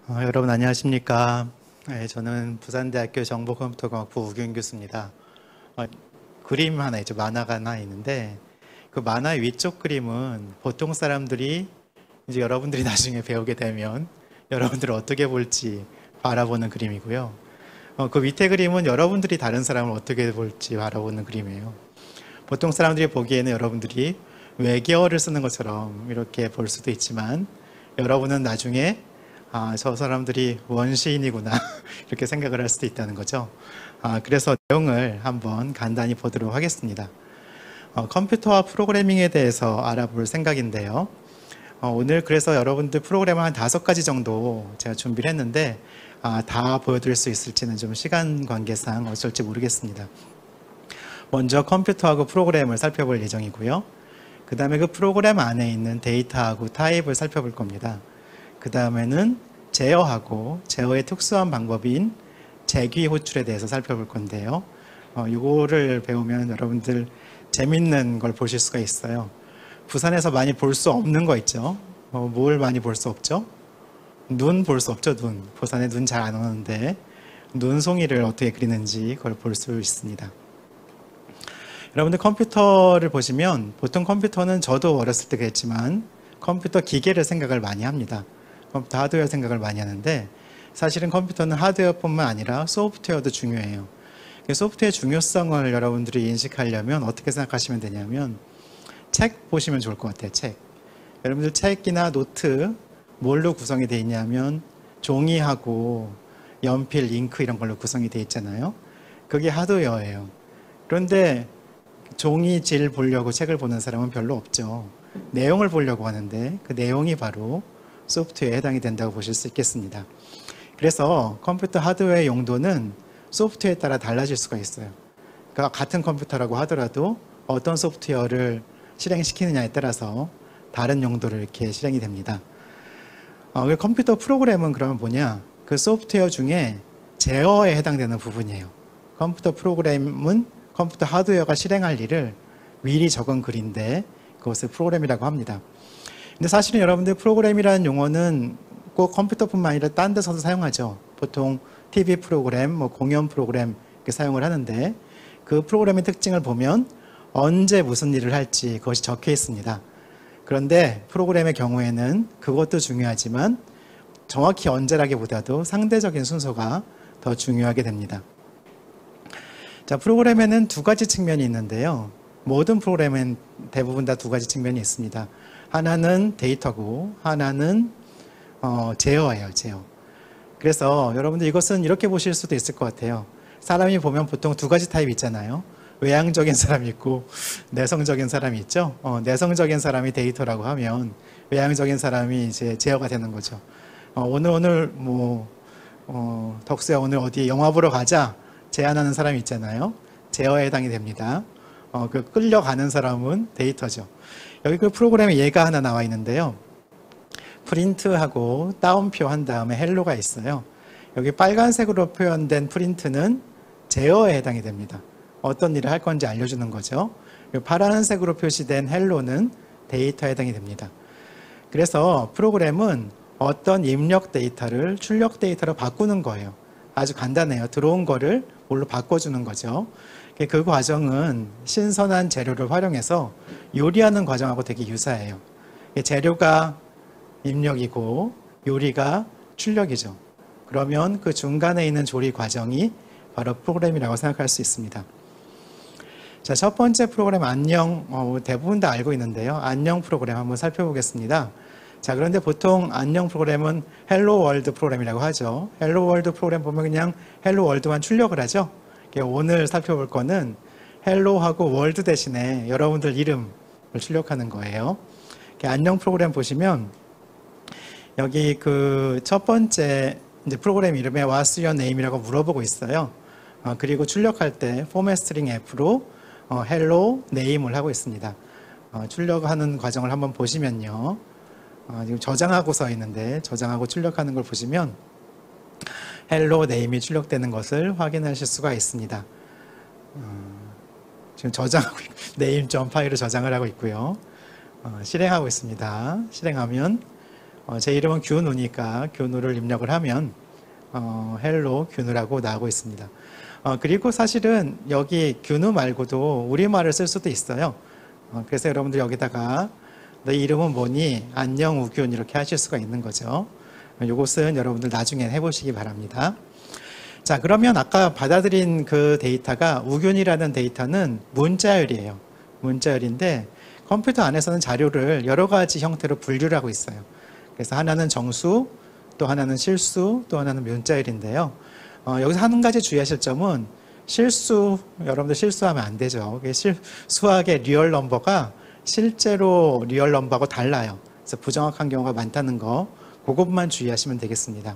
여러분 안녕하십니까? 저는 부산대학교 정보컴퓨터공학부 우경 교수입니다. 그림 하나 있죠. 만화가 하나 있는데 그 만화 위쪽 그림은 보통 사람들이 이제 여러분들이 나중에 배우게 되면 여러분들을 어떻게 볼지 바라보는 그림이고요. 그 밑에 그림은 여러분들이 다른 사람을 어떻게 볼지 바라보는 그림이에요. 보통 사람들이 보기에는 여러분들이 외계어를 쓰는 것처럼 이렇게 볼 수도 있지만 여러분은 나중에 저 사람들이 원시인이구나 이렇게 생각을 할 수도 있다는 거죠. 그래서 내용을 한번 간단히 보도록 하겠습니다. 컴퓨터와 프로그래밍에 대해서 알아볼 생각인데요. 오늘 그래서 여러분들 프로그램을 한 5가지 정도 제가 준비를 했는데 다 보여드릴 수 있을지는 좀 시간 관계상 어쩔지 모르겠습니다. 먼저 컴퓨터하고 프로그램을 살펴볼 예정이고요. 그 다음에 그 프로그램 안에 있는 데이터하고 타입을 살펴볼 겁니다. 그 다음에는 제어하고 제어의 특수한 방법인 제기 호출에 대해서 살펴볼 건데요. 이거를 배우면 여러분들 재밌는 걸 보실 수가 있어요. 부산에서 많이 볼 수 없는 거 있죠. 뭘 많이 볼 수 없죠? 눈 볼 수 없죠. 눈. 부산에 눈 잘 안 오는데 눈송이를 어떻게 그리는지 그걸 볼 수 있습니다. 여러분들 컴퓨터를 보시면 보통 컴퓨터는 저도 어렸을 때 그랬지만 컴퓨터 기계를 생각을 많이 합니다. 컴퓨터 하드웨어 생각을 많이 하는데 사실은 컴퓨터는 하드웨어뿐만 아니라 소프트웨어도 중요해요. 소프트웨어 중요성을 여러분들이 인식하려면 어떻게 생각하시면 되냐면 책 보시면 좋을 것 같아요. 책. 여러분들 책이나 노트 뭘로 구성이 되어 있냐면 종이하고 연필, 잉크 이런 걸로 구성이 되어 있잖아요. 그게 하드웨어예요. 그런데 종이질 보려고 책을 보는 사람은 별로 없죠. 내용을 보려고 하는데 그 내용이 바로 소프트웨어에 해당이 된다고 보실 수 있겠습니다. 그래서 컴퓨터 하드웨어 용도는 소프트웨어에 따라 달라질 수가 있어요. 그러니까 같은 컴퓨터라고 하더라도 어떤 소프트웨어를 실행시키느냐에 따라서 다른 용도로 이렇게 실행이 됩니다. 컴퓨터 프로그램은 그러면 뭐냐? 그 소프트웨어 중에 제어에 해당되는 부분이에요. 컴퓨터 프로그램은 컴퓨터 하드웨어가 실행할 일을 미리 적은 글인데 그것을 프로그램이라고 합니다. 근데 사실은 여러분들 프로그램이라는 용어는 꼭 컴퓨터뿐만 아니라 딴 데서도 사용하죠. 보통 TV 프로그램, 공연 프로그램 이렇게 사용을 하는데 그 프로그램의 특징을 보면 언제 무슨 일을 할지 그것이 적혀 있습니다. 그런데 프로그램의 경우에는 그것도 중요하지만 정확히 언제라기보다도 상대적인 순서가 더 중요하게 됩니다. 자, 프로그램에는 2가지 측면이 있는데요. 모든 프로그램은 대부분 다 2가지 측면이 있습니다. 하나는 데이터고 하나는 제어예요. 제어. 그래서 여러분들 이것은 이렇게 보실 수도 있을 것 같아요. 사람이 보면 보통 2가지 타입이 있잖아요. 외향적인 사람이 있고 내성적인 사람이 있죠. 내성적인 사람이 데이터라고 하면 외향적인 사람이 이제 제어가 되는 거죠. 오늘 덕수야 오늘 어디 영화 보러 가자 제안하는 사람이 있잖아요. 제어에 해당이 됩니다. 그 끌려가는 사람은 데이터죠. 여기 그 프로그램에 예가 하나 나와 있는데요. 프린트하고 따옴표 한 다음에 헬로가 있어요. 여기 빨간색으로 표현된 프린트는 제어에 해당이 됩니다. 어떤 일을 할 건지 알려주는 거죠. 파란색으로 표시된 헬로는 데이터에 해당이 됩니다. 그래서 프로그램은 어떤 입력 데이터를 출력 데이터로 바꾸는 거예요. 아주 간단해요. 들어온 거를 뭘로 바꿔주는 거죠. 그 과정은 신선한 재료를 활용해서 요리하는 과정하고 되게 유사해요. 재료가 입력이고 요리가 출력이죠. 그러면 그 중간에 있는 조리 과정이 바로 프로그램이라고 생각할 수 있습니다. 자, 첫 번째 프로그램 안녕, 대부분 다 알고 있는데요. 안녕 프로그램 한번 살펴보겠습니다. 자, 그런데 보통 안녕 프로그램은 헬로 월드 프로그램이라고 하죠. 헬로 월드 프로그램 보면 그냥 헬로 월드만 출력을 하죠. 오늘 살펴볼 거는 헬로하고 월드 대신에 여러분들 이름을 출력하는 거예요. 안녕 프로그램 보시면 여기 그 첫 번째 이제 프로그램 이름에 What's your name이라고 물어보고 있어요. 그리고 출력할 때 format string f로 hello name을 하고 있습니다. 출력하는 과정을 한번 보시면요. 지금 저장하고 써 있는데 저장하고 출력하는 걸 보시면 hello name이 출력되는 것을 확인하실 수가 있습니다. 지금 저장하고 name.py로 저장을 하고 있고요. 실행하고 있습니다. 실행하면 제 이름은 규누니까 규누를 입력을 하면 헬로 규누라고 나오고 있습니다. 그리고 사실은 여기 규누 말고도 우리말을 쓸 수도 있어요. 그래서 여러분들 여기다가 너 이름은 뭐니? 안녕 우균 이렇게 하실 수가 있는 거죠. 이것은 여러분들 나중에 해보시기 바랍니다. 자, 그러면 아까 받아들인 그 데이터가 우균이라는 데이터는 문자열이에요. 문자열인데 컴퓨터 안에서는 자료를 여러 가지 형태로 분류를 하고 있어요. 그래서 하나는 정수, 또 하나는 실수, 또 하나는 문자열인데요. 여기서 한 가지 주의하실 점은 여러분들 실수하면 안 되죠. 수학의 리얼 넘버가 실제로 리얼 넘버하고 달라요. 그래서 부정확한 경우가 많다는 거, 그것만 주의하시면 되겠습니다.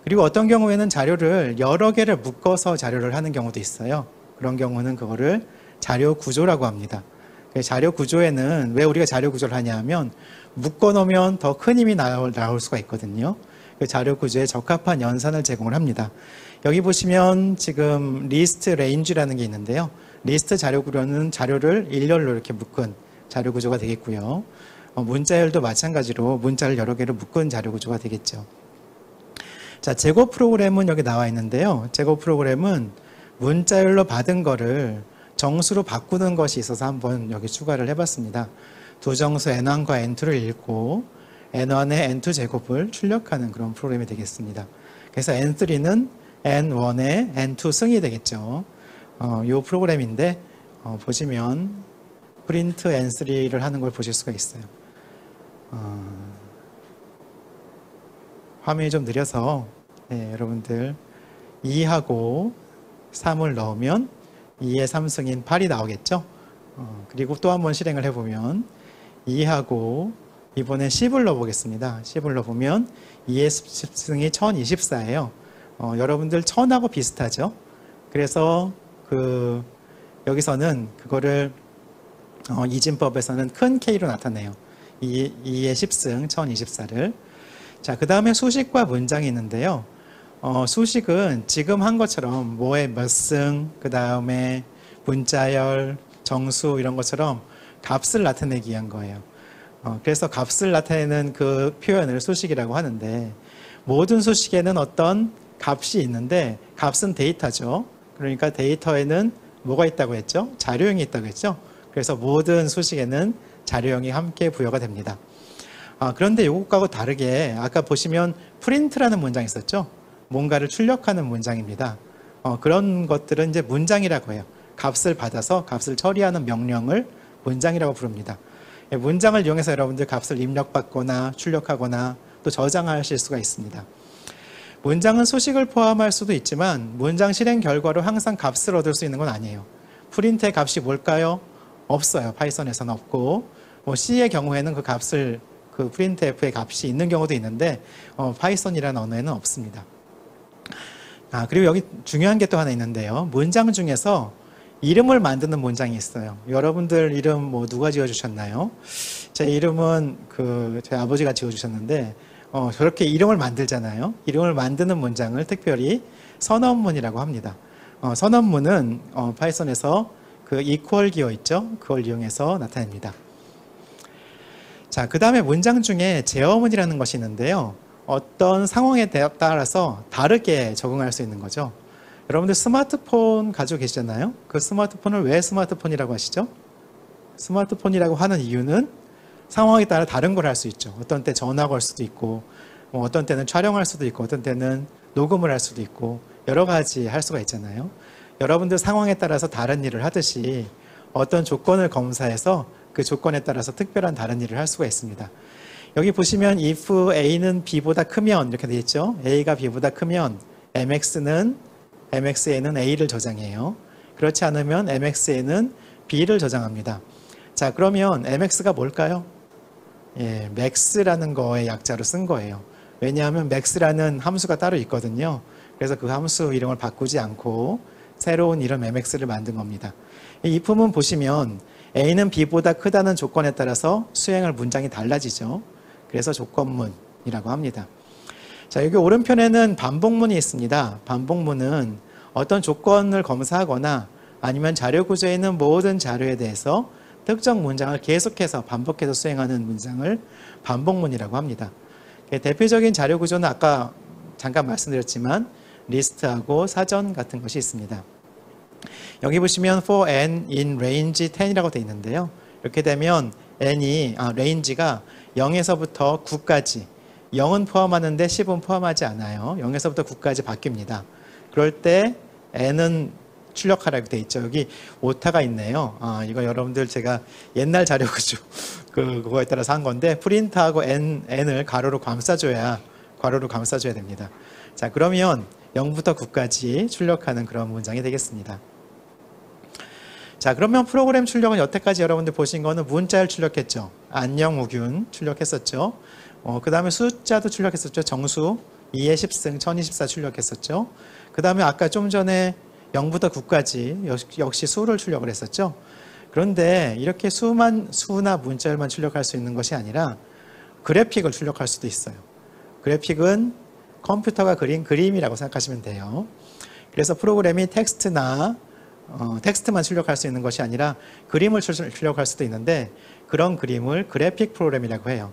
그리고 어떤 경우에는 자료를 여러 개를 묶어서 자료를 하는 경우도 있어요. 그런 경우는 그거를 자료 구조라고 합니다. 자료 구조에는 왜 우리가 자료 구조를 하냐 하면 묶어 놓으면 더 큰 힘이 나올 수가 있거든요. 그 자료 구조에 적합한 연산을 제공을 합니다. 여기 보시면 지금 리스트 레인지라는 게 있는데요. 리스트 자료 구조는 자료를 일렬로 이렇게 묶은 자료 구조가 되겠고요. 문자열도 마찬가지로 문자를 여러 개로 묶은 자료 구조가 되겠죠. 자, 제거 프로그램은 여기 나와 있는데요. 제거 프로그램은 문자열로 받은 거를 정수로 바꾸는 것이 있어서 한번 여기 추가를 해봤습니다. 두 정수 n1과 n2를 읽고 n1의 n2 제곱을 출력하는 그런 프로그램이 되겠습니다. 그래서 n3는 n1의 n2 승이 되겠죠. 이 프로그램인데 보시면 프린트 n3를 하는 걸 보실 수가 있어요. 화면이 좀 느려서 여러분들 2하고 3을 넣으면 2의 3승인 8이 나오겠죠. 그리고 또 한번 실행을 해보면 2하고 이번엔 10을 넣어보겠습니다. 10을 넣어보면 2의 10승이 1024예요. 여러분들 1000하고 비슷하죠. 그래서 여기서는 그거를 이진법에서는 큰 K로 나타내요. 2의 10승 1024를. 자, 그 다음에 수식과 문장이 있는데요. 수식은 지금 한 것처럼 뭐의 몇 승, 그 다음에 문자열, 정수 이런 것처럼 값을 나타내기 위한 거예요. 그래서 값을 나타내는 그 표현을 수식이라고 하는데 모든 수식에는 어떤 값이 있는데 값은 데이터죠. 그러니까 데이터에는 뭐가 있다고 했죠? 자료형이 있다고 했죠. 그래서 모든 수식에는 자료형이 함께 부여가 됩니다. 그런데 이것하고 다르게 아까 보시면 프린트라는 문장이 있었죠. 뭔가를 출력하는 문장입니다. 그런 것들은 이제 문장이라고 해요. 값을 받아서 값을 처리하는 명령을 문장이라고 부릅니다. 문장을 이용해서 여러분들 값을 입력받거나 출력하거나 또 저장하실 수가 있습니다. 문장은 수식을 포함할 수도 있지만 문장 실행 결과로 항상 값을 얻을 수 있는 건 아니에요. 프린트의 값이 뭘까요? 없어요. 파이썬에서는 없고 C의 경우에는 그 값을 printf의 값이 있는 경우도 있는데 파이썬이라는 언어에는 없습니다. 그리고 여기 중요한 게 또 하나 있는데요. 문장 중에서 이름을 만드는 문장이 있어요. 여러분들 이름 누가 지어주셨나요? 제 이름은 제 아버지가 지어주셨는데 저렇게 이름을 만들잖아요. 이름을 만드는 문장을 특별히 선언문이라고 합니다. 선언문은 파이썬에서 그 equal 기호 있죠? 그걸 이용해서 나타냅니다. 자, 그 다음에 문장 중에 제어문이라는 것이 있는데요. 어떤 상황에 따라서 다르게 적응할 수 있는 거죠. 여러분들 스마트폰 가지고 계시잖아요. 그 스마트폰을 왜 스마트폰이라고 하시죠? 스마트폰이라고 하는 이유는 상황에 따라 다른 걸 할 수 있죠. 어떤 때 전화 걸 수도 있고 어떤 때는 촬영할 수도 있고 어떤 때는 녹음을 할 수도 있고 여러 가지 할 수가 있잖아요. 여러분들 상황에 따라서 다른 일을 하듯이 어떤 조건을 검사해서 그 조건에 따라서 특별한 다른 일을 할 수가 있습니다. 여기 보시면 if a는 b보다 크면 이렇게 되어 있죠. a가 b보다 크면 mx에는 a를 저장해요. 그렇지 않으면 mx에는 b를 저장합니다. 자, 그러면 mx가 뭘까요? max라는 거의 약자로 쓴 거예요. 왜냐하면 max라는 함수가 따로 있거든요. 그래서 그 함수 이름을 바꾸지 않고 새로운 이름 mx를 만든 겁니다. 이 if는 보시면 a는 b보다 크다는 조건에 따라서 수행할 문장이 달라지죠. 그래서 조건문이라고 합니다. 자, 여기 오른편에는 반복문이 있습니다. 반복문은 어떤 조건을 검사하거나 아니면 자료 구조에 있는 모든 자료에 대해서 특정 문장을 계속해서 반복해서 수행하는 문장을 반복문이라고 합니다. 대표적인 자료 구조는 아까 잠깐 말씀드렸지만 리스트하고 사전 같은 것이 있습니다. 여기 보시면 for n in range 10이라고 되어 있는데요. 이렇게 되면 range가 0에서부터 9까지 0은 포함하는데 10은 포함하지 않아요. 0에서부터 9까지 바뀝니다. 그럴 때 n은 출력하라고 되어 있죠. 여기 오타가 있네요. 이거 여러분들 제가 옛날 자료 구조 그거에 따라서 한 건데 프린트하고 n을 가로로 감싸줘야 됩니다. 자, 그러면 0부터 9까지 출력하는 그런 문장이 되겠습니다. 자, 그러면 프로그램 출력은 여태까지 여러분들 보신 거는 문자를 출력했죠. 안녕 우균 출력했었죠. 그 다음에 숫자도 출력했었죠. 정수 2의 10승 1024 출력했었죠. 그 다음에 아까 좀 전에 0부터 9까지 역시 수를 출력을 했었죠. 그런데 이렇게 수나 문자열만 출력할 수 있는 것이 아니라 그래픽을 출력할 수도 있어요. 그래픽은 컴퓨터가 그린 그림이라고 생각하시면 돼요. 그래서 프로그램이 텍스트만 출력할 수 있는 것이 아니라 그림을 출력할 수도 있는데 그런 그림을 그래픽 프로그램이라고 해요.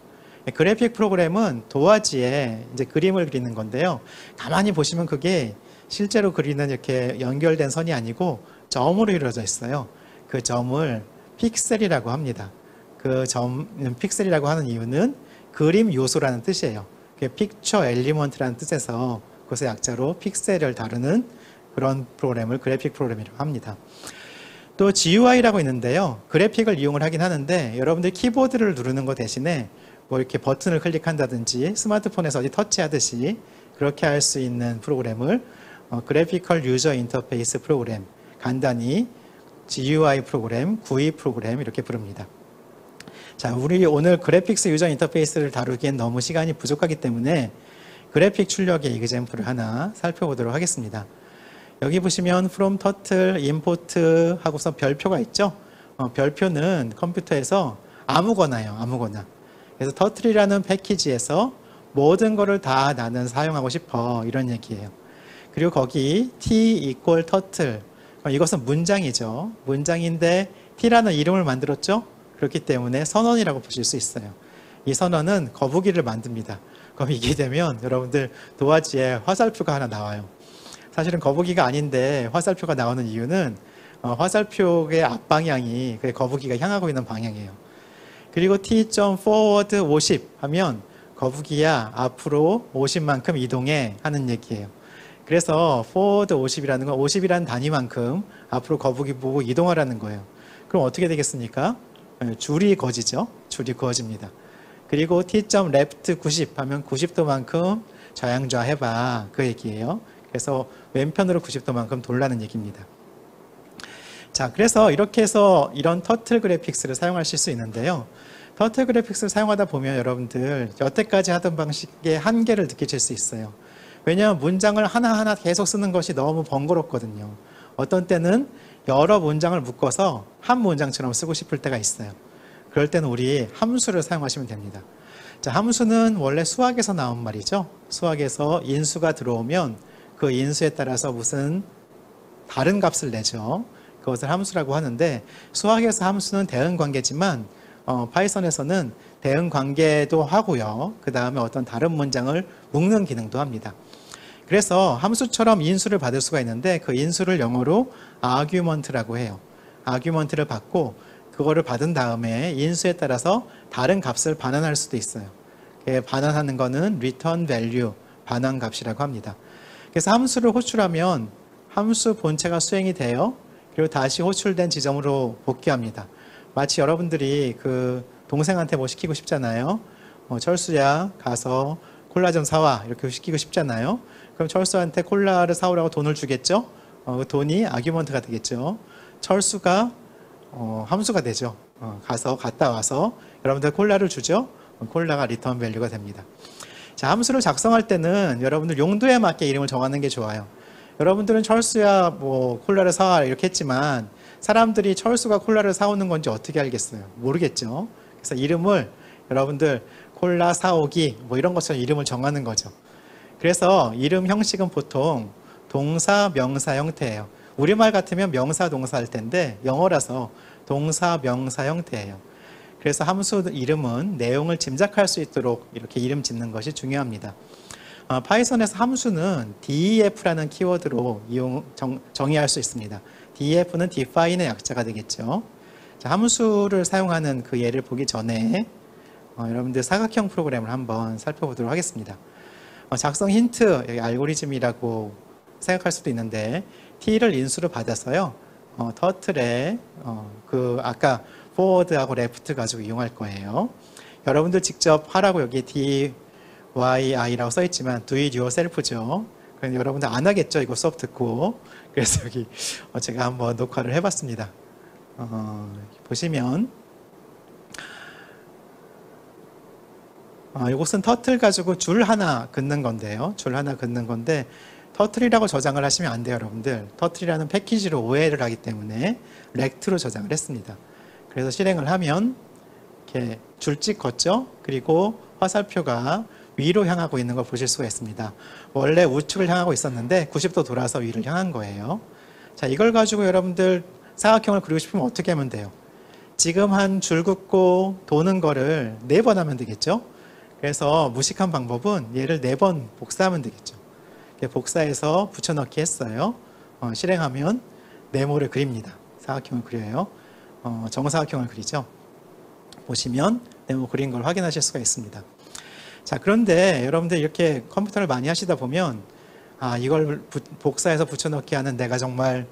그래픽 프로그램은 도화지에 이제 그림을 그리는 건데요. 가만히 보시면 그게 실제로 그리는 이렇게 연결된 선이 아니고 점으로 이루어져 있어요. 그 점을 픽셀이라고 합니다. 그 점은 픽셀이라고 하는 이유는 그림 요소라는 뜻이에요. 픽처 엘리먼트라는 뜻에서 그것의 약자로 픽셀을 다루는 그런 프로그램을 그래픽 프로그램이라고 합니다. 또 GUI라고 있는데요. 그래픽을 이용을 하긴 하는데 여러분들이 키보드를 누르는 것 대신에 뭐 이렇게 버튼을 클릭한다든지 스마트폰에서 어디 터치하듯이 그렇게 할 수 있는 프로그램을 그래피컬 유저 인터페이스 프로그램, 간단히 GUI 프로그램, GUI 프로그램 이렇게 부릅니다. 자, 우리 오늘 그래픽스 유저 인터페이스를 다루기엔 너무 시간이 부족하기 때문에 그래픽 출력의 이그젬플을 하나 살펴보도록 하겠습니다. 여기 보시면 from turtle import 하고서 별표가 있죠. 별표는 컴퓨터에서 아무거나요. 아무거나. 그래서 turtle이라는 패키지에서 모든 거를 다 나는 사용하고 싶어 이런 얘기예요. 그리고 거기 t equal turtle 이것은 문장이죠. 문장인데 t라는 이름을 만들었죠. 그렇기 때문에 선언이라고 보실 수 있어요. 이 선언은 거북이를 만듭니다. 그럼 이게 되면 여러분들 도화지에 화살표가 하나 나와요. 사실은 거북이가 아닌데 화살표가 나오는 이유는 화살표의 앞방향이 거북이가 향하고 있는 방향이에요. 그리고 t.forward 50 하면 거북이야 앞으로 50만큼 이동해 하는 얘기예요. 그래서 forward 50이라는 건 50이라는 단위만큼 앞으로 거북이 보고 이동하라는 거예요. 그럼 어떻게 되겠습니까? 줄이 거지죠. 줄이 그어집니다. 그리고 t.left 90 하면 90도만큼 좌양좌 해봐 그 얘기예요. 그래서 왼편으로 90도만큼 돌라는 얘기입니다. 자, 그래서 이렇게 해서 이런 터틀 그래픽스를 사용하실 수 있는데요. 터틀 그래픽스를 사용하다 보면 여러분들 여태까지 하던 방식의 한계를 느끼실 수 있어요. 왜냐하면 문장을 하나하나 계속 쓰는 것이 너무 번거롭거든요. 어떤 때는 여러 문장을 묶어서 한 문장처럼 쓰고 싶을 때가 있어요. 그럴 때는 우리 함수를 사용하시면 됩니다. 자, 함수는 원래 수학에서 나온 말이죠. 수학에서 인수가 들어오면 그 인수에 따라서 무슨 다른 값을 내죠. 그것을 함수라고 하는데 수학에서 함수는 대응 관계지만 파이썬에서는 대응 관계도 하고요. 그 다음에 어떤 다른 문장을 묶는 기능도 합니다. 그래서 함수처럼 인수를 받을 수가 있는데 그 인수를 영어로 argument라고 해요. argument를 받고 그거를 받은 다음에 인수에 따라서 다른 값을 반환할 수도 있어요. 반환하는 거는 return value, 반환 값이라고 합니다. 그래서 함수를 호출하면 함수 본체가 수행이 돼요. 그리고 다시 호출된 지점으로 복귀합니다. 마치 여러분들이 그 동생한테 뭐 시키고 싶잖아요. 철수야 가서 콜라 좀 사와 이렇게 시키고 싶잖아요. 그럼 철수한테 콜라를 사오라고 돈을 주겠죠. 그 돈이 아규먼트가 되겠죠. 철수가 함수가 되죠. 가서 갔다 와서 여러분들 콜라를 주죠. 콜라가 리턴 밸류가 됩니다. 자, 함수를 작성할 때는 여러분들 용도에 맞게 이름을 정하는 게 좋아요. 여러분들은 철수야 뭐 콜라를 사와 이렇게 했지만 사람들이 철수가 콜라를 사오는 건지 어떻게 알겠어요? 모르겠죠. 그래서 이름을 여러분들 콜라 사오기 뭐 이런 것처럼 이름을 정하는 거죠. 그래서 이름 형식은 보통 동사, 명사 형태예요. 우리말 같으면 명사, 동사 할 텐데 영어라서 동사, 명사 형태예요. 그래서 함수 이름은 내용을 짐작할 수 있도록 이렇게 이름 짓는 것이 중요합니다. 파이썬에서 함수는 def라는 키워드로 정의할 수 있습니다. def는 define의 약자가 되겠죠. 자, 함수를 사용하는 그 예를 보기 전에 여러분들 사각형 프로그램을 한번 살펴보도록 하겠습니다. 작성 힌트, 여기 알고리즘이라고 생각할 수도 있는데 t를 인수로 받아서요. 터틀에 그 아까 forward하고 left 가지고 이용할 거예요. 여러분들 직접 하라고 여기 DYI라고 써 있지만 do it yourself죠. 그런데 여러분들 안 하겠죠? 이거 수업 듣고. 그래서 여기 제가 한번 녹화를 해봤습니다. 보시면 이것은 터틀 가지고 줄 하나 긋는 건데요. 줄 하나 긋는 건데 터틀이라고 저장을 하시면 안 돼요, 여러분들. 터틀이라는 패키지로 오해를 하기 때문에 렉트로 저장을 했습니다. 그래서 실행을 하면 이렇게 줄찍 걷죠. 그리고 화살표가 위로 향하고 있는 걸 보실 수가 있습니다. 원래 우측을 향하고 있었는데 90도 돌아서 위를 향한 거예요. 자, 이걸 가지고 여러분들 사각형을 그리고 싶으면 어떻게 하면 돼요? 지금 한 줄 긋고 도는 거를 4번 하면 되겠죠. 그래서 무식한 방법은 얘를 4번 복사하면 되겠죠. 복사해서 붙여넣기 했어요. 실행하면 네모를 그립니다. 사각형을 그려요. 정사각형을 그리죠. 보시면 네모 그린 걸 확인하실 수가 있습니다. 자, 그런데 여러분들 이렇게 컴퓨터를 많이 하시다 보면 이걸 복사해서 붙여넣기 하는 내가 정말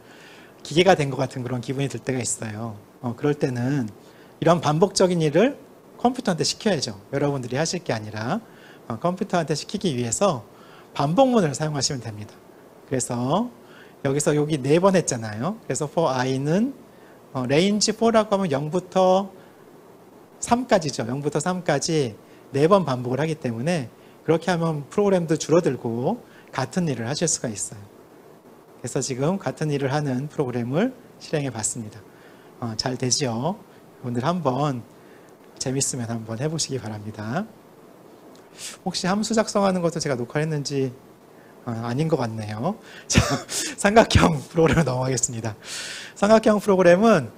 기계가 된 것 같은 그런 기분이 들 때가 있어요. 그럴 때는 이런 반복적인 일을 컴퓨터한테 시켜야죠. 여러분들이 하실 게 아니라 컴퓨터한테 시키기 위해서 반복문을 사용하시면 됩니다. 그래서 여기서 여기 4번 했잖아요. 그래서 for i는 range 4라고 하면 0부터 3까지죠. 0부터 3까지 4번 반복을 하기 때문에 그렇게 하면 프로그램도 줄어들고 같은 일을 하실 수가 있어요. 그래서 지금 같은 일을 하는 프로그램을 실행해 봤습니다. 잘 되죠? 여러분들 한번 재밌으면 한번 해보시기 바랍니다. 혹시 함수 작성하는 것도 제가 녹화를 했는지 아닌 것 같네요. 자, 삼각형 프로그램으로 넘어가겠습니다. 삼각형 프로그램은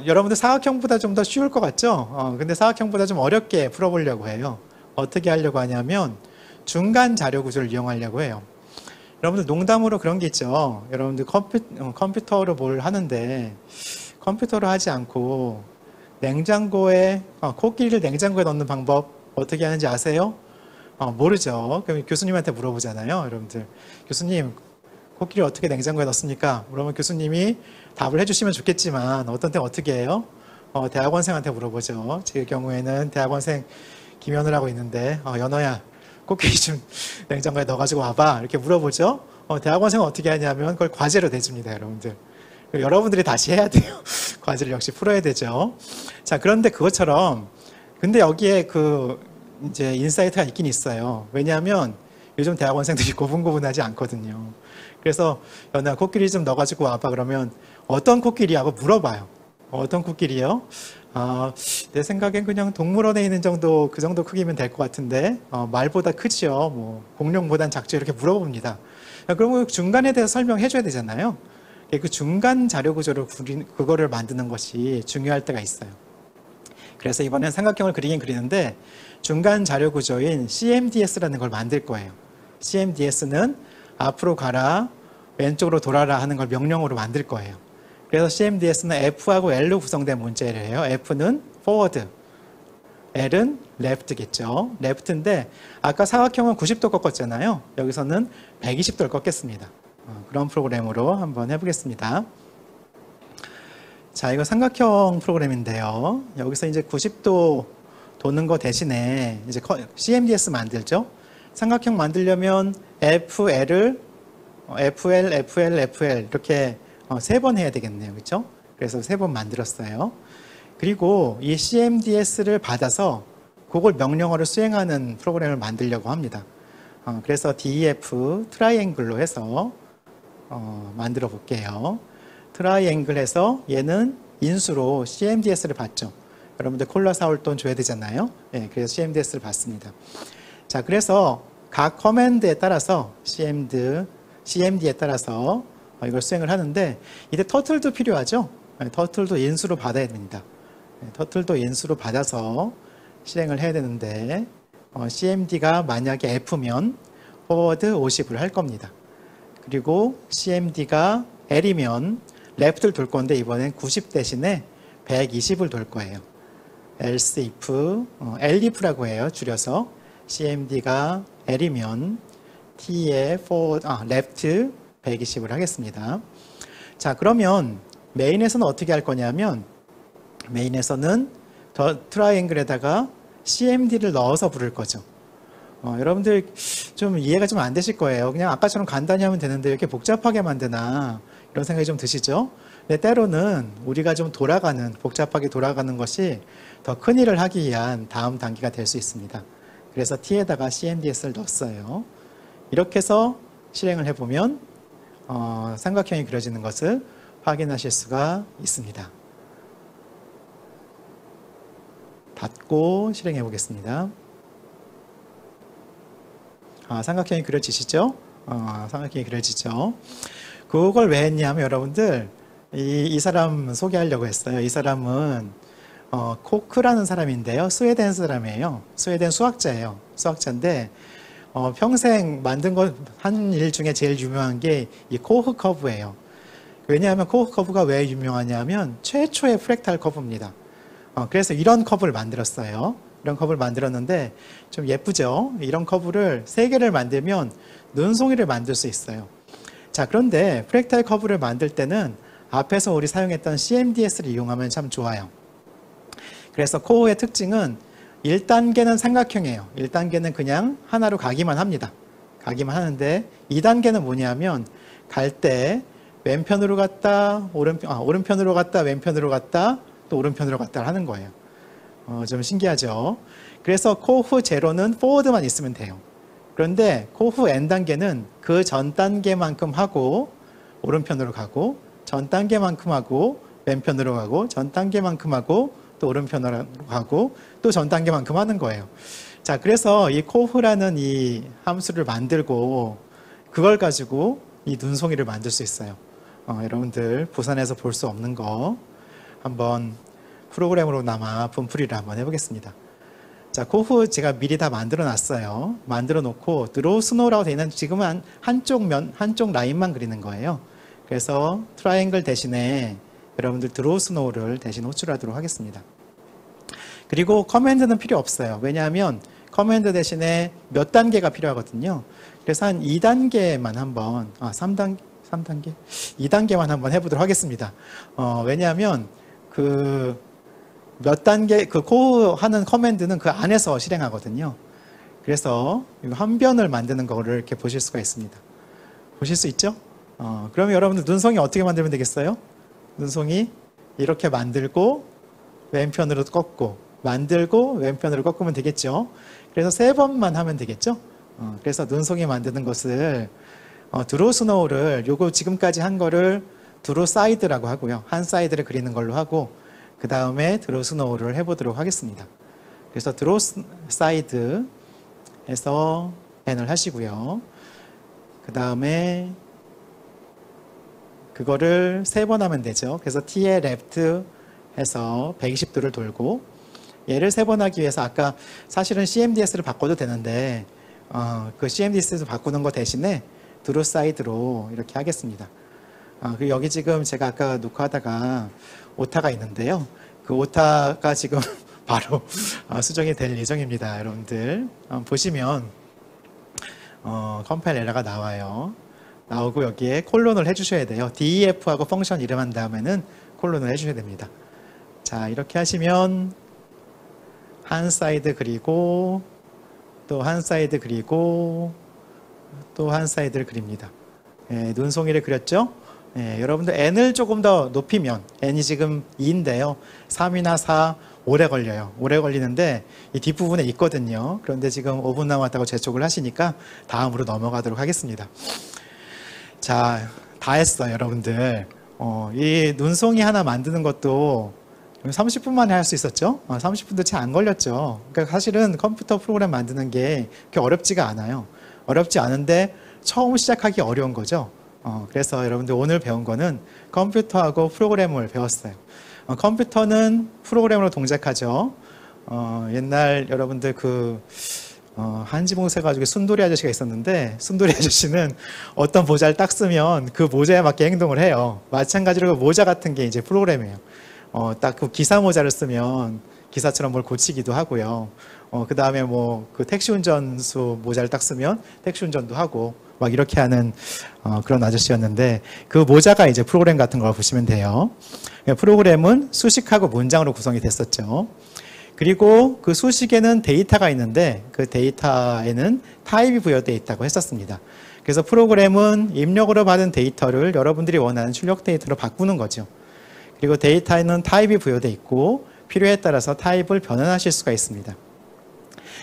여러분들 사각형보다 좀 더 쉬울 것 같죠? 근데 사각형보다 좀 어렵게 풀어보려고 해요. 어떻게 하려고 하냐면 중간 자료 구조를 이용하려고 해요. 여러분들 농담으로 그런 게 있죠. 여러분들 컴퓨터로 뭘 하는데 컴퓨터로 하지 않고 냉장고에 코끼리를 냉장고에 넣는 방법 어떻게 하는지 아세요? 모르죠. 그럼 교수님한테 물어보잖아요. 여러분들 교수님 코끼리 어떻게 냉장고에 넣습니까? 그러면 교수님이 답을 해주시면 좋겠지만 어떤 때 어떻게 해요? 대학원생한테 물어보죠. 제 경우에는 대학원생 김연우라고 있는데 연어야 코끼리 좀 냉장고에 넣어가지고 와봐 이렇게 물어보죠. 대학원생은 어떻게 하냐면 그걸 과제로 내줍니다. 여러분들 여러분들이 다시 해야 돼요. 과제를 역시 풀어야 되죠. 자, 그런데 그것처럼 근데 여기에 이제 인사이트가 있긴 있어요. 왜냐하면 요즘 대학원생들이 고분고분하지 않거든요. 그래서 연아 코끼리 좀 넣어가지고 와봐 그러면 어떤 코끼리하고 물어봐요. 어떤 코끼리요? 내 생각엔 그냥 동물원에 있는 정도 그 정도 크기면 될 것 같은데 말보다 크지요. 뭐 공룡보단 작죠. 이렇게 물어봅니다. 그러면 중간에 대해서 설명해 줘야 되잖아요. 그 중간 자료 구조를 그거를 만드는 것이 중요할 때가 있어요. 그래서 이번엔 삼각형을 그리긴 그리는데 중간 자료 구조인 CMDS라는 걸 만들 거예요. CMDS는 앞으로 가라, 왼쪽으로 돌아라 하는 걸 명령어로 만들 거예요. 그래서 CMDS는 F하고 L로 구성된 문제를 해요. F는 forward, L은 left겠죠. left인데 아까 사각형은 90도 꺾었잖아요. 여기서는 120도를 꺾겠습니다. 그런 프로그램으로 한번 해보겠습니다. 자, 이거 삼각형 프로그램인데요. 여기서 이제 90도 도는 거 대신에 이제 CMDS 만들죠. 삼각형 만들려면 FL, FL 이렇게 3번 해야 되겠네요. 그렇죠? 그래서 3번 만들었어요. 그리고 이 CMDS를 받아서 그걸 명령어를 수행하는 프로그램을 만들려고 합니다. 그래서 DEF 트라이앵글로 해서 만들어 볼게요. 트라이앵글 해서 얘는 인수로 CMDS를 받죠. 여러분들 콜라 사올 돈 줘야 되잖아요. 네, 그래서 CMDS를 받습니다. 자, 그래서 각 커맨드에 따라서 CMD에 따라서 이걸 수행을 하는데 이때 터틀도 필요하죠. 네, 터틀도 인수로 받아야 됩니다. 터틀도 인수로 받아서 실행을 해야 되는데 CMD가 만약에 F면 forward 50을 할 겁니다. 그리고 CMD가 L이면 left를 돌 건데 이번엔 90 대신에 120을 돌 거예요. else if, elif라고 해요. 줄여서 CMD가 L이면 T에 forward, left 120을 하겠습니다. 자, 그러면 메인에서는 어떻게 할 거냐면 메인에서는 더 트라이앵글에다가 CMD를 넣어서 부를 거죠. 여러분들 좀 이해가 좀 안 되실 거예요. 그냥 아까처럼 간단히 하면 되는데 이렇게 복잡하게 만드나 이런 생각이 좀 드시죠? 근데 때로는 우리가 좀 복잡하게 돌아가는 것이 더 큰 일을 하기 위한 다음 단계가 될 수 있습니다. 그래서 T에다가 CMDS를 넣었어요. 이렇게 해서 실행을 해보면 삼각형이 그려지는 것을 확인하실 수가 있습니다. 닫고 실행해 보겠습니다. 삼각형이 그려지시죠? 삼각형이 그려지죠? 그걸 왜 했냐면 여러분들 이 사람 소개하려고 했어요. 이 사람은 코크라는 사람인데요. 스웨덴 사람이에요. 스웨덴 수학자예요. 수학자인데 평생 만든 한 일 중에 제일 유명한 게 이 코흐 커브예요. 왜냐하면 코흐 커브가 왜 유명하냐면 최초의 프랙탈 커브입니다. 그래서 이런 커브를 만들었어요. 이런 커브를 만들었는데 좀 예쁘죠? 이런 커브를 3개를 만들면 눈송이를 만들 수 있어요. 자, 그런데 프랙탈 커브를 만들 때는 앞에서 우리 사용했던 CMDS를 이용하면 참 좋아요. 그래서 코어의 특징은 1단계는 삼각형이에요. 1단계는 그냥 하나로 가기만 합니다. 가기만 하는데 2단계는 뭐냐면 갈 때 왼편으로 갔다 오른편으로 갔다 왼편으로 갔다 또 오른편으로 갔다 하는 거예요. 좀 신기하죠? 그래서 코후 제로는 포워드만 있으면 돼요. 그런데 코후 N 단계는 그 전 단계만큼 하고 오른편으로 가고 전 단계만큼 하고 왼편으로 가고 전 단계만큼 하고 또 오른편으로 가고 또 전 단계만큼 하는 거예요. 자, 그래서 이 코후라는 이 함수를 만들고 그걸 가지고 이 눈송이를 만들 수 있어요. 여러분들 부산에서 볼 수 없는 거 한번 프로그램으로나마 분풀이를 한번 해보겠습니다. 자, 코후 제가 미리 다 만들어 놨어요. 만들어 놓고 드로우 스노우라고 되어 있는 지금은 한쪽 라인만 그리는 거예요. 그래서 트라이앵글 대신에 여러분들 드로우 스노우를 대신 호출하도록 하겠습니다. 그리고 커맨드는 필요 없어요. 왜냐하면 커맨드 대신에 몇 단계가 필요하거든요. 그래서 한 2단계만 한번 3단계? 2단계만 한번 해보도록 하겠습니다. 왜냐하면 몇 단계, 코어 하는 커맨드는 그 안에서 실행하거든요. 그래서 한 변을 만드는 거를 이렇게 보실 수가 있습니다. 보실 수 있죠? 그러면 여러분들 눈송이 어떻게 만들면 되겠어요? 눈송이 이렇게 만들고 왼편으로 꺾고 만들고 왼편으로 꺾으면 되겠죠. 그래서 3번만 하면 되겠죠. 그래서 눈송이 만드는 것을 드로우 스노우를 요거 지금까지 한 거를 드로우 사이드라고 하고요. 한 사이드를 그리는 걸로 하고 그 다음에 드로우 스노우를 해보도록 하겠습니다. 그래서 드로우 사이드에서 펜을 하시고요. 그 다음에 그거를 3번 하면 되죠. 그래서 T에 레프트 해서 120도를 돌고 얘를 3번 하기 위해서 아까 사실은 CMDS를 바꿔도 되는데 그 CMDS를 바꾸는 거 대신에 드로우 사이드로 이렇게 하겠습니다. 그리고 여기 지금 제가 아까 녹화하다가 오타가 있는데요. 그 오타가 지금 바로 수정이 될 예정입니다. 여러분들 보시면 컴파일 에러가 나와요. 나오고 여기에 콜론을 해주셔야 돼요. DEF하고 펑션 이름한 다음에는 콜론을 해주셔야 됩니다. 자, 이렇게 하시면 한 사이드 그리고 또 한 사이드 그리고 또 한 사이드를 그립니다. 눈송이를 그렸죠? 여러분들 n을 조금 더 높이면 n이 지금 2인데요. 3이나 4 오래 걸려요. 오래 걸리는데 이 뒷부분에 있거든요. 그런데 지금 5분 남았다고 재촉을 하시니까 다음으로 넘어가도록 하겠습니다. 자, 다 했어요, 여러분들. 이 눈송이 하나 만드는 것도 30분 만에 할 수 있었죠? 30분도 채 안 걸렸죠. 그러니까 사실은 컴퓨터 프로그램 만드는 게 그렇게 어렵지가 않아요. 어렵지 않은데 처음 시작하기 어려운 거죠. 그래서 여러분들 오늘 배운 거는 컴퓨터하고 프로그램을 배웠어요. 컴퓨터는 프로그램으로 동작하죠. 옛날 여러분들 한지봉세 가지고 순돌이 아저씨가 있었는데, 순돌이 아저씨는 어떤 모자를 딱 쓰면 그 모자에 맞게 행동을 해요. 마찬가지로 그 모자 같은 게 이제 프로그램이에요. 딱 그 기사 모자를 쓰면 기사처럼 뭘 고치기도 하고요. 그 다음에 뭐 그 택시 운전수 모자를 딱 쓰면 택시 운전도 하고 막 이렇게 하는 그런 아저씨였는데, 그 모자가 이제 프로그램 같은 걸 보시면 돼요. 프로그램은 수식하고 문장으로 구성이 됐었죠. 그리고 그 수식에는 데이터가 있는데 그 데이터에는 타입이 부여되어 있다고 했었습니다. 그래서 프로그램은 입력으로 받은 데이터를 여러분들이 원하는 출력 데이터로 바꾸는 거죠. 그리고 데이터에는 타입이 부여되어 있고 필요에 따라서 타입을 변환하실 수가 있습니다.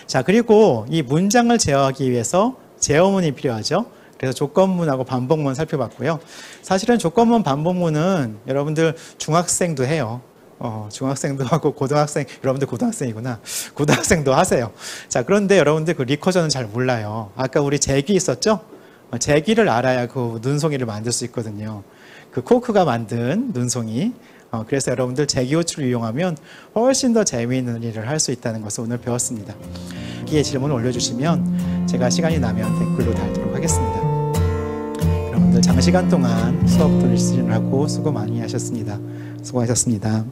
자, 그리고 이 문장을 제어하기 위해서 제어문이 필요하죠. 그래서 조건문하고 반복문 살펴봤고요. 사실은 조건문, 반복문은 여러분들 중학생도 해요. 중학생도 하고 고등학생, 여러분들 고등학생이구나. 고등학생도 하세요. 자, 그런데 여러분들 그 리커전은 잘 몰라요. 아까 우리 제기 있었죠? 제기를 알아야 그 눈송이를 만들 수 있거든요. 그 코크가 만든 눈송이. 그래서 여러분들 제기 호출을 이용하면 훨씬 더 재미있는 일을 할 수 있다는 것을 오늘 배웠습니다. 여기에 질문을 올려주시면 제가 시간이 나면 댓글로 달도록 하겠습니다. 여러분들 장시간 동안 수업 들으시느라고 수고 많이 하셨습니다. 수고하셨습니다.